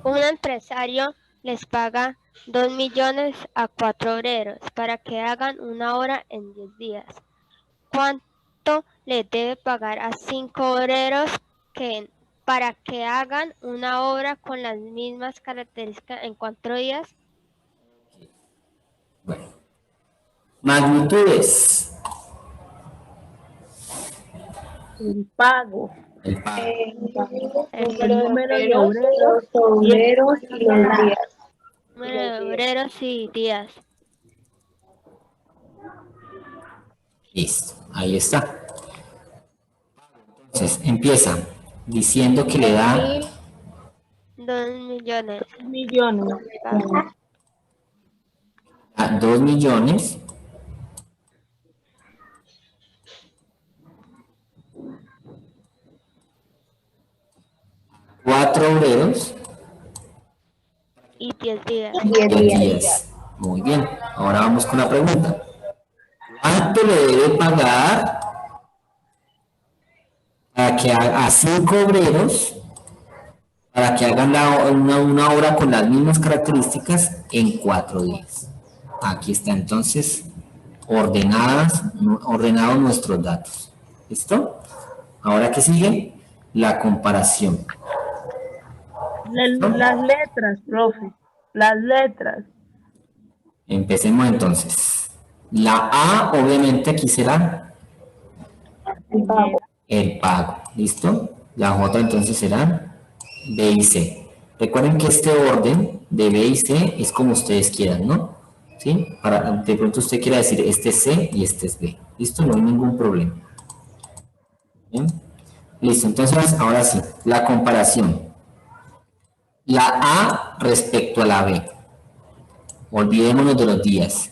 [SPEAKER 5] Un empresario les paga 2 millones a 4 obreros para que hagan una hora en 10 días. ¿Cuánto le debe pagar a 5 obreros para que hagan una obra con las mismas características en 4 días?
[SPEAKER 1] Bueno. Magnitudes.
[SPEAKER 2] El pago.
[SPEAKER 1] El pago.
[SPEAKER 2] El número de
[SPEAKER 3] Los obreros y los días.
[SPEAKER 5] Número de obreros y días.
[SPEAKER 1] Listo, ahí está. Entonces, empieza diciendo que le da
[SPEAKER 5] 2 millones.
[SPEAKER 2] Millones.
[SPEAKER 1] a 2 millones cuatro obreros
[SPEAKER 5] Y 10 días.
[SPEAKER 1] 10 días. Muy bien, ahora vamos con la pregunta. ¿Cuánto le debe pagar para que a 5 obreros para que hagan una obra con las mismas características en 4 días? Aquí está entonces ordenados nuestros datos. ¿Listo? Ahora, ¿qué sigue? La comparación.
[SPEAKER 2] Las letras, profe. Las letras.
[SPEAKER 1] Empecemos entonces. La A, obviamente, aquí será el pago. ¿Listo? La J entonces será B y C. Recuerden que este orden de B y C es como ustedes quieran, ¿no? ¿Sí? De pronto usted quiera decir este es C y este es B. ¿Listo? No hay ningún problema. ¿Bien? Listo, entonces ahora sí, la comparación. La A respecto a la B. Olvidémonos de los días.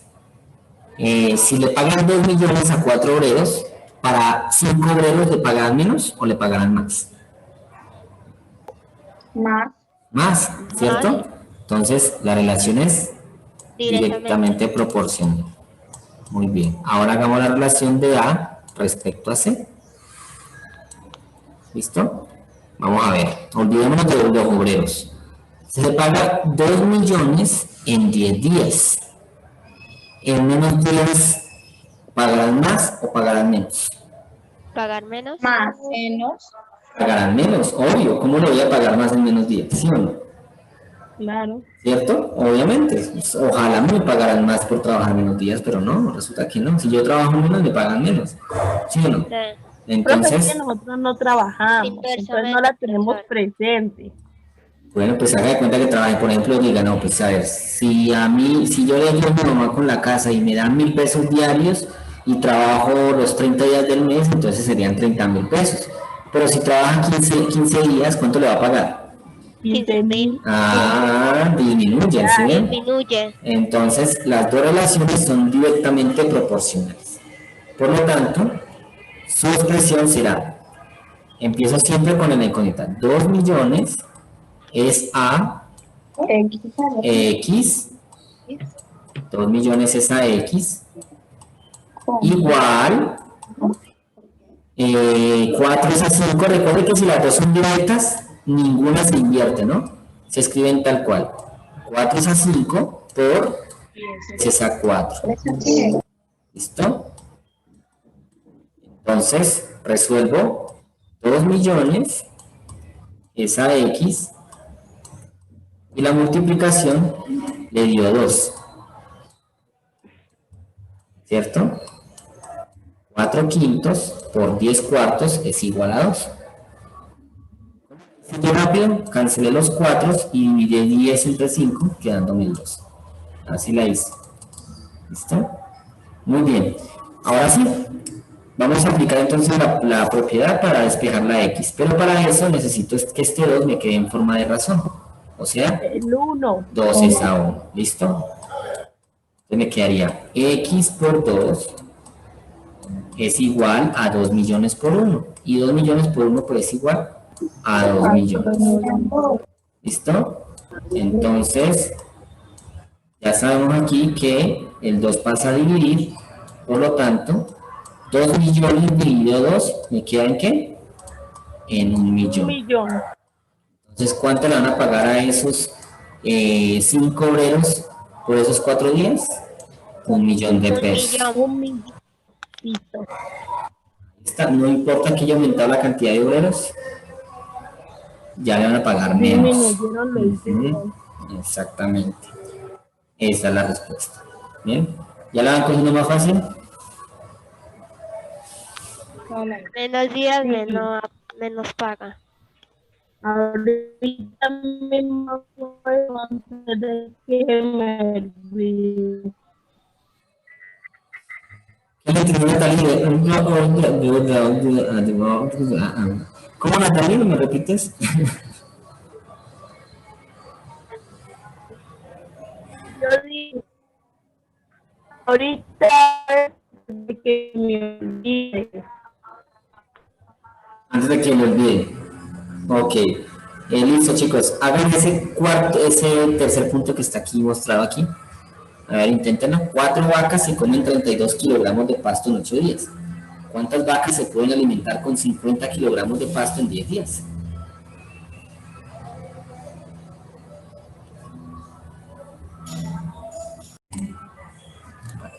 [SPEAKER 1] Si le pagan 2 millones a 4 obreros, ¿para 5 obreros le pagarán menos o le pagarán más? Más, ¿cierto? Entonces, la relación es directamente proporcional. Muy bien. Ahora hagamos la relación de A respecto a C. ¿Listo? Vamos a ver. Olvidémonos de los obreros. Se le paga 2 millones en 10 días. En menos días, ¿pagarán más o pagarán menos?
[SPEAKER 5] ¿Pagar menos?
[SPEAKER 3] Menos.
[SPEAKER 1] Pagarán menos, obvio. ¿Cómo le voy a pagar más en menos días? ¿Sí o no?
[SPEAKER 2] Claro.
[SPEAKER 1] ¿Cierto? Obviamente. Ojalá me pagaran más por trabajar menos días, pero no, resulta que no. Si yo trabajo menos, me pagan menos. ¿Sí o no?
[SPEAKER 5] Sí.
[SPEAKER 2] Profe, es
[SPEAKER 1] Entonces,
[SPEAKER 2] que nosotros no trabajamos, entonces no la tenemos presente.
[SPEAKER 1] bueno, pues haga de cuenta que trabajé, por ejemplo, diga, no, pues a ver, si yo le ayudo a mi mamá con la casa y me dan 1.000 pesos diarios y trabajo los 30 días del mes, entonces serían 30.000 pesos. Pero si trabaja 15 días, ¿cuánto le va a pagar?
[SPEAKER 2] 15.000.
[SPEAKER 1] Ah, disminuye, ¿sí ven?
[SPEAKER 5] Disminuye.
[SPEAKER 1] Entonces, las dos relaciones son directamente proporcionales. Por lo tanto, su expresión será, empiezo siempre con el incógnita, 2 millones es a X, 2 millones es a X, igual, 4 es a 5, recuerde que si las dos son directas, ninguna se invierte, ¿no? Se escriben tal cual, 4 es a 5 por X es a 4, ¿listo? Entonces, resuelvo 2 millones es a X, y la multiplicación le dio 2, ¿cierto? 4 quintos por 10 cuartos es igual a 2. Si yo rápido, cancelé los 4 y dividí 10 entre 5, quedándome 2. Así la hice. ¿Listo? Muy bien. Ahora sí, vamos a aplicar entonces la propiedad para despejar la X. Pero para eso necesito que este 2 me quede en forma de razón. O sea,
[SPEAKER 2] El 1.
[SPEAKER 1] 2 es a 1. ¿Listo? Entonces me quedaría X por 2 es igual a 2 millones por 1. Y 2 millones por 1 pues es igual a 2 millones. ¿Listo? Entonces, ya sabemos aquí que el 2 pasa a dividir, por lo tanto, 2 millones dividido 2, ¿me queda en qué? En 1
[SPEAKER 2] Un
[SPEAKER 1] millón.
[SPEAKER 2] millón.
[SPEAKER 1] Entonces, ¿cuánto le van a pagar a esos 5 obreros por esos 4 días? 1 millón de
[SPEAKER 5] Un
[SPEAKER 1] pesos.
[SPEAKER 5] millón.
[SPEAKER 2] Un milloncito.
[SPEAKER 1] No importa que haya aumentado la cantidad de obreros, ya le van a pagar menos.
[SPEAKER 2] Disminuyeron los días.
[SPEAKER 1] Exactamente. Esa es la respuesta. Bien. ¿Ya la van cogiendo más fácil?
[SPEAKER 5] Menos días,
[SPEAKER 2] Sí.
[SPEAKER 5] menos paga.
[SPEAKER 2] Ahorita mismo puedo antes de que me olvide.
[SPEAKER 1] ¿Cómo, Natalia? ¿Me repites?
[SPEAKER 2] Yo digo, ahorita antes de que me olvide.
[SPEAKER 1] Antes de que me olvide. Ok. Listo, chicos. Hagan ese tercer punto que está aquí mostrado aquí. A ver, inténtenlo. 4 vacas se comen 32 kilogramos de pasto en 8 días. ¿Cuántas vacas se pueden alimentar con 50 kilogramos de pasto en 10 días?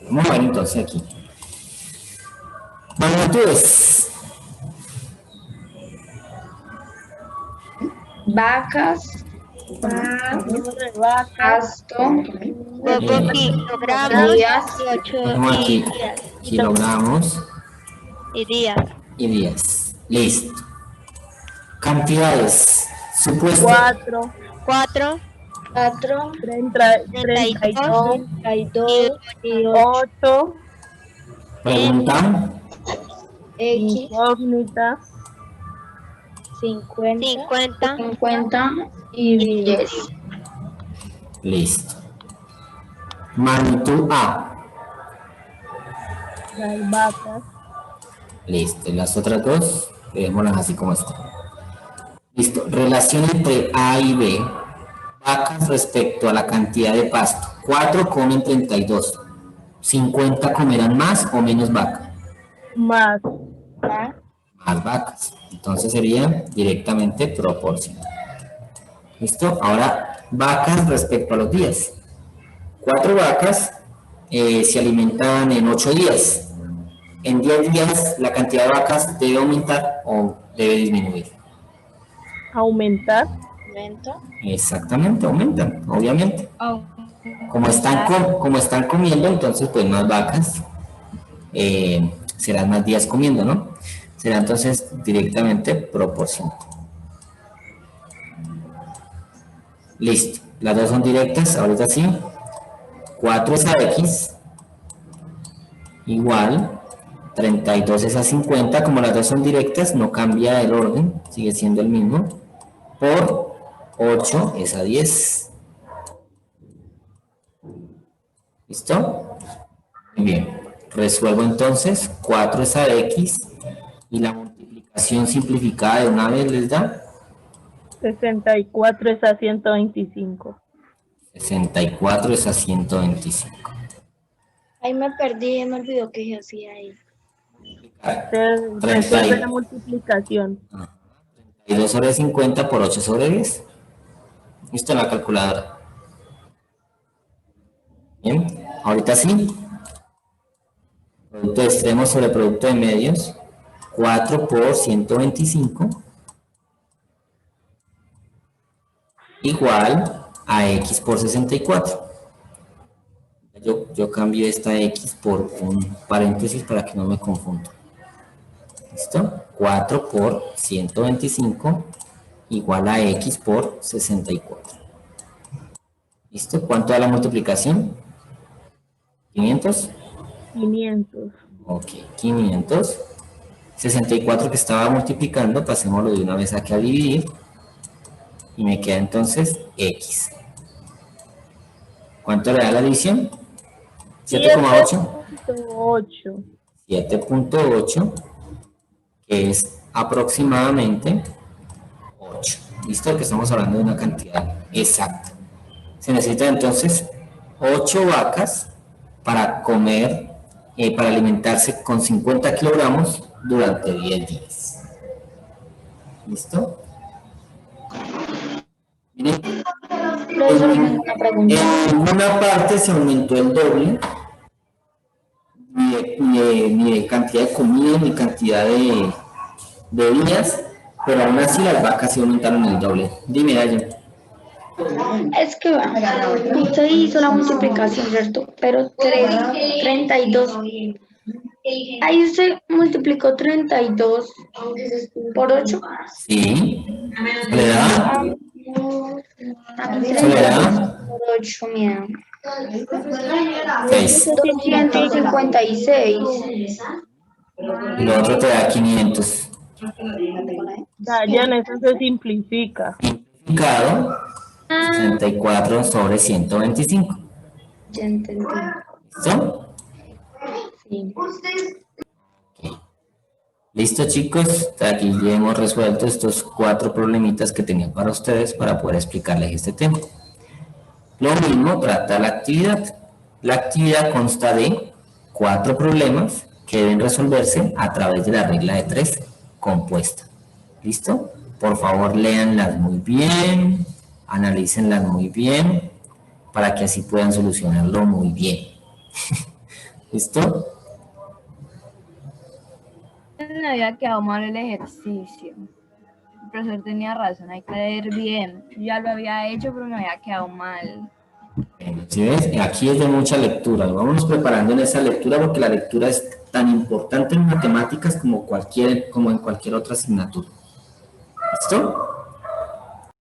[SPEAKER 1] Vamos a ver entonces aquí. Magnitudes.
[SPEAKER 3] Vacas,
[SPEAKER 2] Número de vacas,
[SPEAKER 3] pasto,
[SPEAKER 5] Luego kilogramos
[SPEAKER 3] días,
[SPEAKER 5] y 8
[SPEAKER 1] Tenemos aquí
[SPEAKER 5] días.
[SPEAKER 1] kilogramos
[SPEAKER 5] Y días.
[SPEAKER 1] y días. Listo. Cantidades. Supuesto.
[SPEAKER 2] 4,
[SPEAKER 5] 4,
[SPEAKER 3] 4,
[SPEAKER 2] 32,
[SPEAKER 3] 32 y
[SPEAKER 2] 8,
[SPEAKER 1] Pregunta.
[SPEAKER 3] X,
[SPEAKER 2] incógnita,
[SPEAKER 3] 50,
[SPEAKER 5] 50,
[SPEAKER 3] 50 y 10.
[SPEAKER 1] Listo. Magnitud A.
[SPEAKER 2] las vacas,
[SPEAKER 1] Listo. Y las otras dos, dejémoslas así como están. Listo. Relación entre A y B. Vacas respecto a la cantidad de pasto. 4 comen 32. 50 comerán más o menos vaca.
[SPEAKER 2] más,
[SPEAKER 1] Más vacas. Entonces sería directamente proporcional. ¿Listo? Ahora, vacas respecto a los días. 4 vacas se alimentan en 8 días. En 10 días, ¿la cantidad de vacas debe aumentar o debe disminuir?
[SPEAKER 2] aumentar,
[SPEAKER 1] Exactamente, aumentan, obviamente. Como están comiendo, entonces pues más vacas serán más días comiendo, ¿no? Será entonces directamente proporcional. Listo, las dos son directas, ahorita sí. 4 es a X igual 32 es a 50, como las dos son directas, no cambia el orden, sigue siendo el mismo, por 8 es a 10. ¿Listo? Muy bien. Resuelvo entonces, 4 es a X y la multiplicación simplificada de una vez les da
[SPEAKER 2] 64 es a 125.
[SPEAKER 1] 64 es a 125.
[SPEAKER 3] Ahí me perdí, me olvidó que yo hacía ahí.
[SPEAKER 2] Resuelve la multiplicación.
[SPEAKER 1] 32 sobre 50 por 8 sobre 10. Listo, en la calculadora. Bien, ahorita sí. Producto de extremos sobre producto de medios. 4 por 125 igual a X por 64. Yo cambio esta X por un paréntesis para que no me confunda. ¿Listo? 4 por 125 igual a X por 64. ¿Listo? ¿Cuánto da la multiplicación? 500.
[SPEAKER 2] 500.
[SPEAKER 1] Ok, 500. 64 que estaba multiplicando, pasémoslo de una vez aquí a dividir. Y me queda entonces X. ¿Cuánto le da la división? 7,8.
[SPEAKER 2] 7.8.
[SPEAKER 1] 7.8, que es aproximadamente 8. ¿Listo? Que estamos hablando de una cantidad Exacto. Se necesitan entonces 8 vacas para comer, para alimentarse con 50 kilogramos durante 10 días. ¿Listo? Miren,
[SPEAKER 3] Profesor, tengo una pregunta.
[SPEAKER 1] en ninguna parte se aumentó el doble, ni de cantidad de comida, ni cantidad de días, pero aún así las vacas se aumentaron el doble. Dime, Dayan.
[SPEAKER 3] Es que usted hizo la multiplicación, ¿cierto? Pero 32. Ahí usted multiplicó 32 por 8.
[SPEAKER 1] Sí. Soledad.
[SPEAKER 3] Aquí
[SPEAKER 1] Soledad.
[SPEAKER 3] 32 por 8, mira.
[SPEAKER 1] 6.
[SPEAKER 3] 256.
[SPEAKER 1] Y lo otro te da 500.
[SPEAKER 2] Dayan, eso se simplifica.
[SPEAKER 1] Simplificado, 64 sobre 125.
[SPEAKER 3] Ya entendí.
[SPEAKER 1] ¿Listo?
[SPEAKER 3] Sí.
[SPEAKER 1] Listo, chicos, aquí ya hemos resuelto estos 4 problemitas que tenía para ustedes para poder explicarles este tema. Lo mismo trata la actividad. La actividad consta de 4 problemas que deben resolverse a través de la regla de 3 compuesta. ¿Listo? Por favor, léanlas muy bien, analícenlas muy bien, para que así puedan solucionarlo muy bien. ¿Listo?
[SPEAKER 4] Me había quedado mal el ejercicio. El profesor tenía razón, hay que leer bien. Yo ya lo había hecho, pero me había quedado mal.
[SPEAKER 1] ¿Sí ves? Aquí es de mucha lectura. Vámonos preparando en esa lectura porque la lectura es tan importante en matemáticas como en cualquier otra asignatura. ¿Listo?